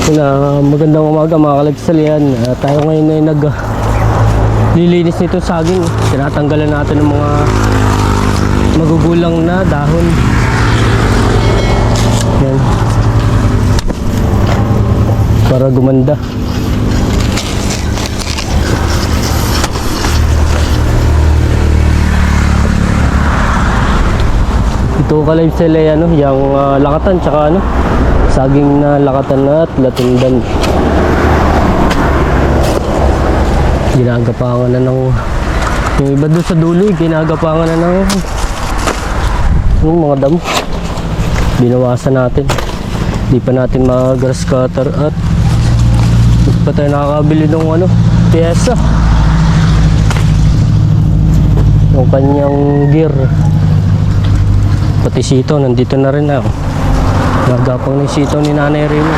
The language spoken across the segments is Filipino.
Magandang umaga mga kalipsal yan. Tayo ngayon ay naglilinis nito saging. Tinatanggalan natin ng mga magugulang na dahon. Yan. Para gumanda. Ito kalipsal ay yung lakatan tsaka saging na lakatan at latundan. Ginagapangan na yung iba doon sa dulo, ginagapangan na ng mga damo. Binawasan natin. Di pa natin mag-grass cutter at hindi pa tayo nakakabili ng pyesa. Yung kanyang gear. Pati sito, nandito na rin nagapang ng sitaw ni Nanay Remo.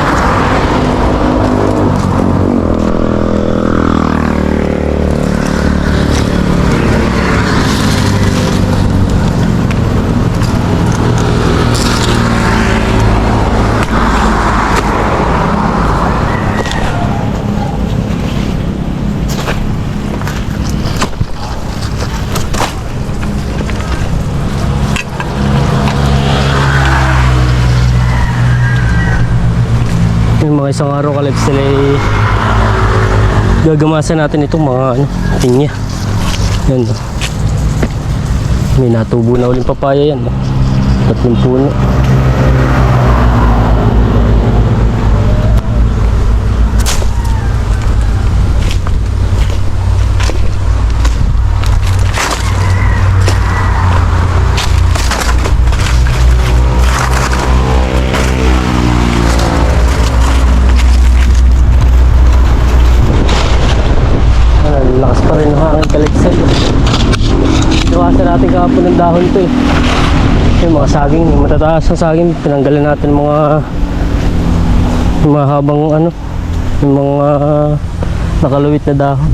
Yung mga isang araw kalipsal ay gagamasan natin itong mga pinya. Yan may natubo na uling papaya yan. Tatlong puno. Lakas pa rin ang hangin kalipsal. Iwasan natin kahapon ng dahon to yung mga saging, matataas na saging, pinanggalan natin mga mahabang yung mga nakaluwit na dahon.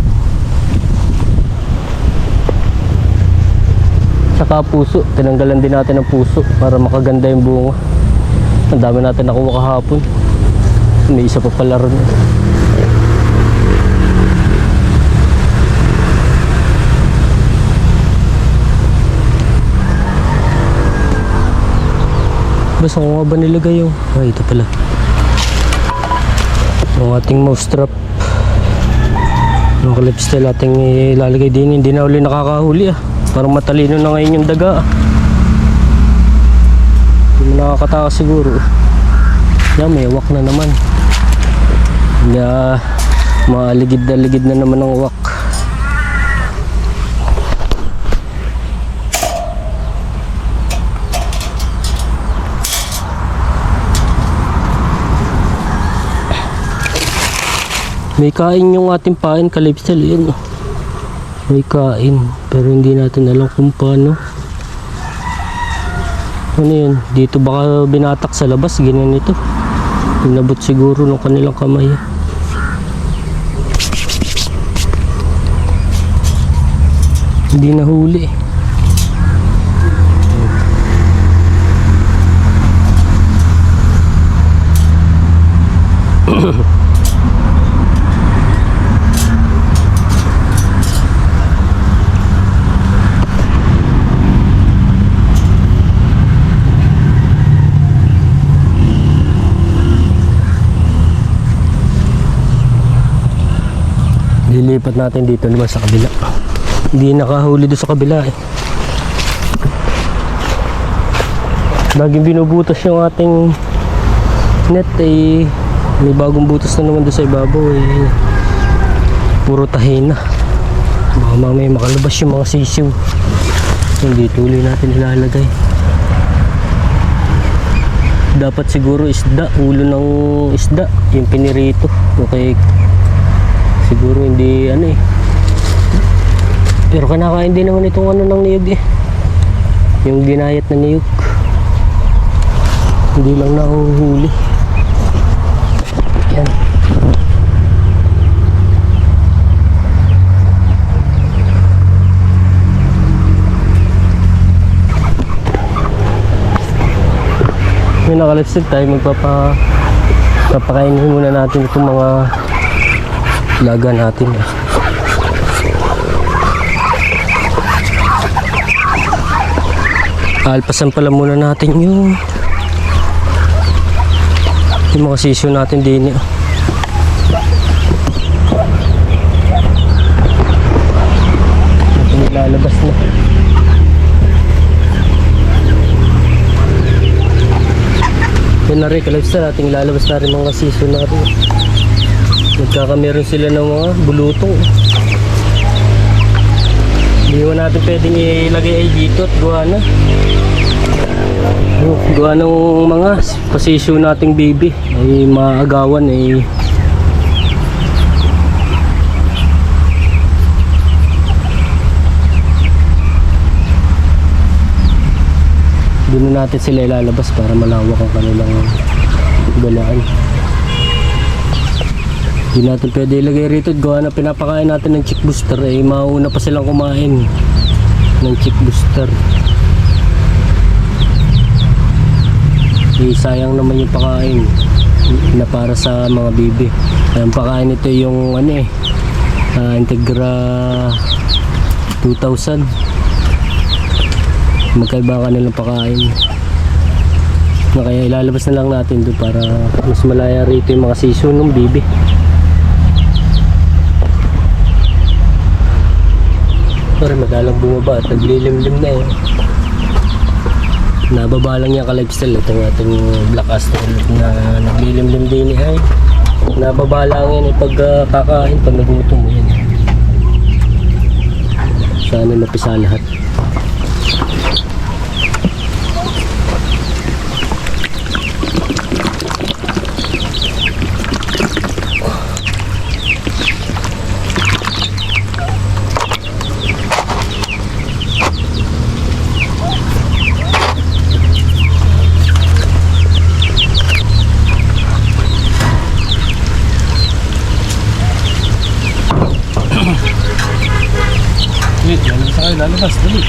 Saka puso, tinanggalan din natin ng puso para makaganda yung bunga. Ang dami natin nakuha kahapon. May isa pa pala rin. Basta ko nga ba nilagay yung ito pala yung ating mouse trap yung kalipsal ating ilalagay din. Hindi na uli nakakahuli parang matalino na ngayon yung daga hindi mo nakakatakas siguro. Yan, may wak na naman. Maaligid na naman ang wak. May kain yung ating pain kalipsal yun. May kain pero hindi natin alam kung paano. Ano yun? Dito baka binatak sa labas, ganyan ito. Inabot siguro ng kanilang kamay. Hindi nahuli. Lilipat natin dito naman sa kabila. Hindi nakahuli doon sa kabila Laging binubutas yung ating net may bagong butas na naman doon sa ibabaw puro tahin na. Baka mamaya makalabas yung mga sisiw. Hindi tuloy natin ilalagay. Dapat siguro isda, ulo ng isda yung pinirito. Okay, siguro hindi pero kinakain din naman itong ng niyog yung ginayat na niyog. Hindi lang nahuhuli. Yan. May nakalipstick tayo Papakainin muna natin itong mga laga natin. Alpasan pala muna natin yung mga sisyo natin din. Ito nilalabas na. Yan na rin, kalabas na natin ilalabas na rin mga sisyo natin. Nagkakameron sila ng mga bulutong. Hindi mo natin pwedeng ilagay ay dito at gawa na. Gawa ng mga pasisyo nating baby ay maagawan ay doon na natin sila ilalabas para malawak ang kanilang galaan. Hindi natin pwede ilagay rito at gawa na pinapakain natin ng chick booster ay mauna pa silang kumain ng chick booster. Sayang naman yung pakain na para sa mga bibi. Ang pakain ito yung Integra 2000. Magkaiba ka nilang pakain. Kaya ilalabas na lang natin doon para mas malaya rito yung mga sisyo ng bibi. Pero madalang bumaba at naglilimlim na eh. Nababa lang yung ka-lifestyle itong ating black astrolot na naglilimlim din ay nababa lang yan pag kakain pag nagutom mo yan. Sana mapisa lahat. Lalabas, dali.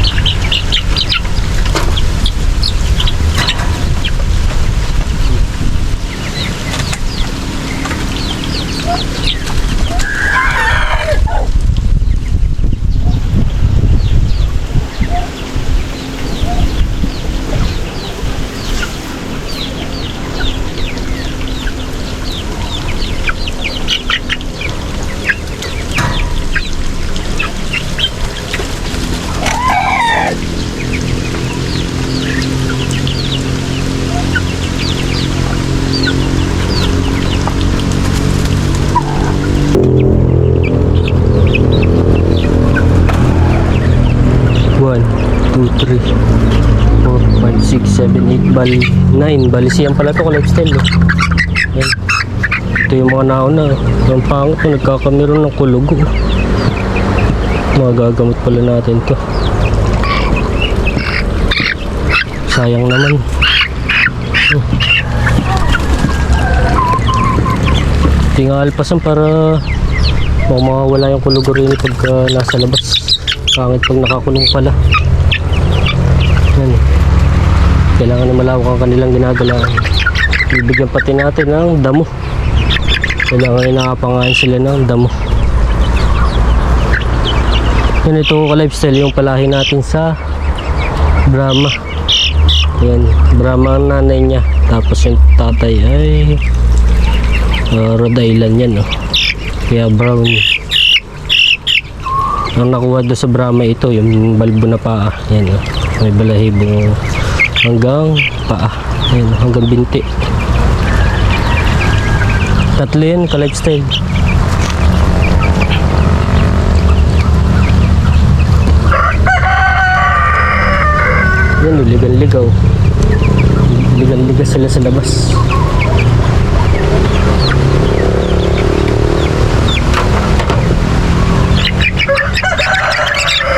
Bali 9, bali siyang pala ito ka lifestyle eh. Yan. Ito yung mga nauna eh. Yung pangit na nagkakameron ng kulugo. Magagamot pala natin to. Sayang naman. Tingal pasan para mawala yung kulugo rin pagka nasa labas. Pangit pag nakakulong pala. Yan. Kailangan na malawak ang kanilang ginagalaan. Bibigyan pati natin ng damo. Kailangan na nakapangain sila ng damo. Yan, ito ka-lifestyle yung palahi natin sa Brahma. Yan, Brahma ang nanay niya. Tapos yung tatay ay Rhode Island yan, no? Kaya brown. Ang nakuha doon sa Brahma ito, yung balbo na paa. Yan, no? May balahibong hanggang paa. Ayan, hanggang binti. Tatlo yan, ka-lifestyle. Yan, ligan-ligaw. Ligan-liga sila sa labas.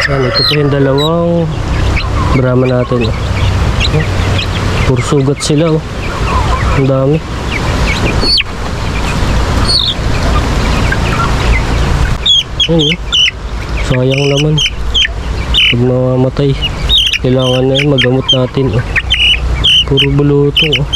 Yan, ito po yung dalawang Brahma natin. Puro sugat sila, oh. Ang dami. Ayun, sayang naman pag mamamatay. Kailangan na yun, magamot natin, oh. Puro bulutong, oh.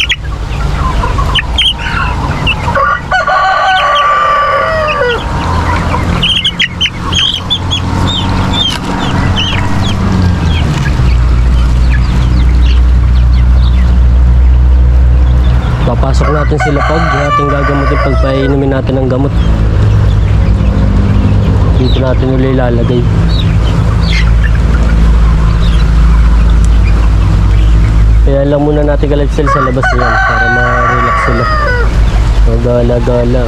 Papasok natin sila pag ating gagamutin pag painumin natin ng gamot. Dito natin ulit ilalagay. Kaya lang muna natin ka-lifestyle sa labas niyan para ma-relax sila. Magala-gala.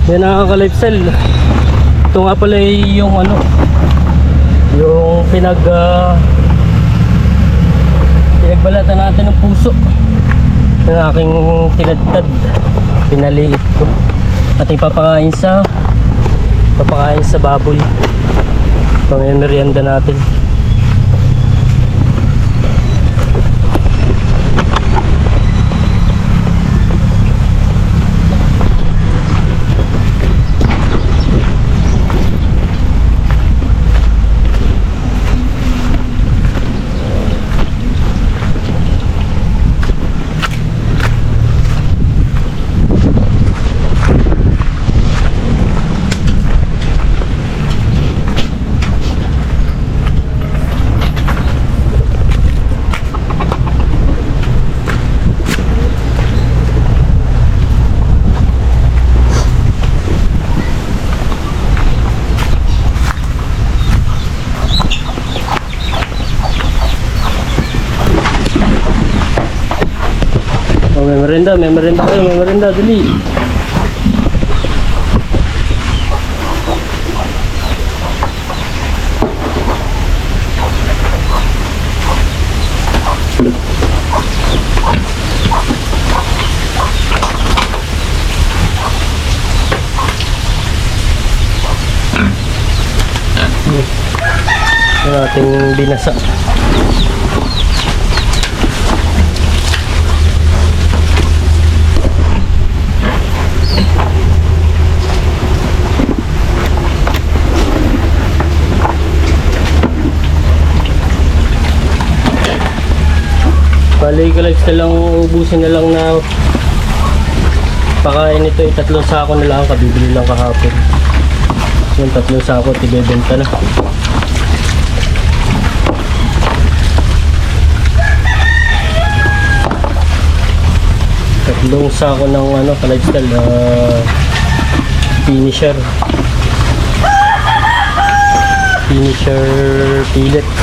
Yan nakaka-lifestyle. Ito nga pala yung ano, yung pinagbalatan natin ng puso ng aking tinadtad. Pinaliit ko at ipapakain sa baboy pang merienda natin. May merenda kayo, may merenda, dali. Yung ating binasa. Bali ka-lifestyle lang, ubusin na lang na pakain ito, 3 sako na lang, kabibili lang kahapon. Yung 3 sako, tibebenta na. 3 sako ng ano, ka-lifestyle, finisher pellets.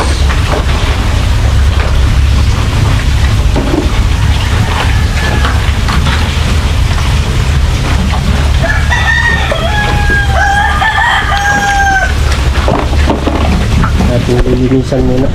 Natin ilinisan muna.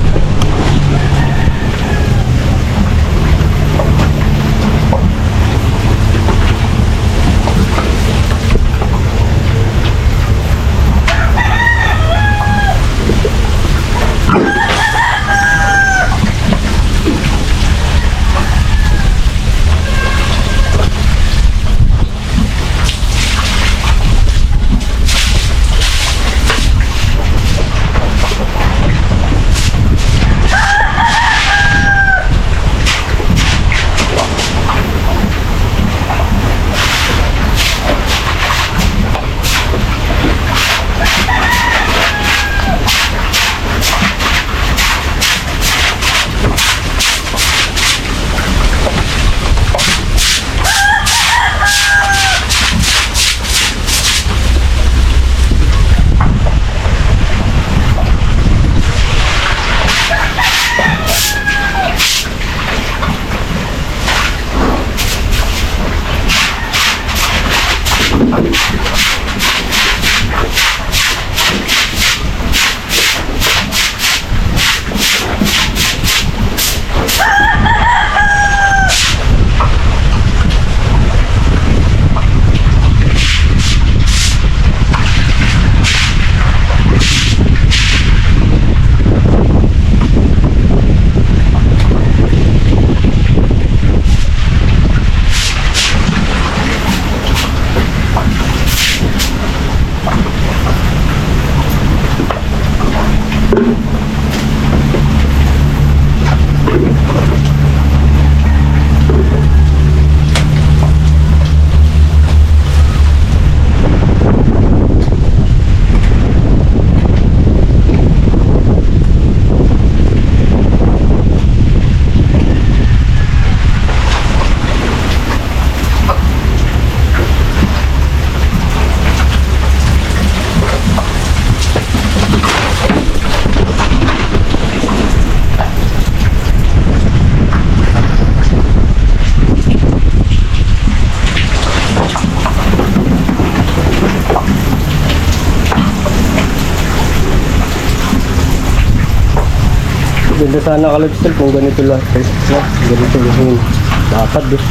Ganda sana ka-lifestyle kung ganito lahat eh. No? Ganito yung dapat eh.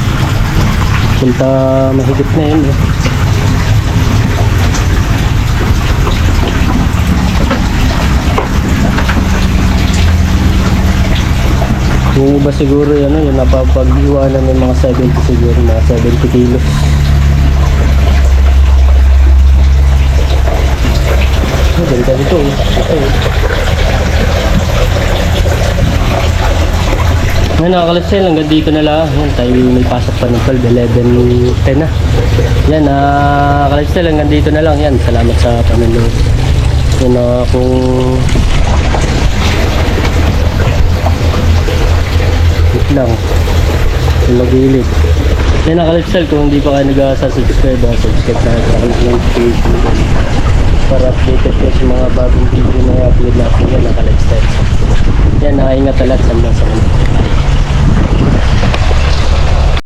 Punta mahigit na yun eh. Yung iba siguro yun, yung napapag-iwanan ng mga 70 siguro, mga 70 kilos. Ganda dito eh. Ngayon nakakalisel, hanggang dito na lang. Yan, tayo may pasok pa ng 12, 11, 10 na. Yan, nakakalisel, hanggang dito na lang. Yan, salamat sa panonood. Yan, kung wait lang, yung mag-iilid. Yan, nakakalisel, kung hindi pa kayo nag-subscribe, subscribe na sa notification para updated kayo sa mga bagong video na i-upload natin. Yan, nakakalisel. Yan, nakaingat talat sa mga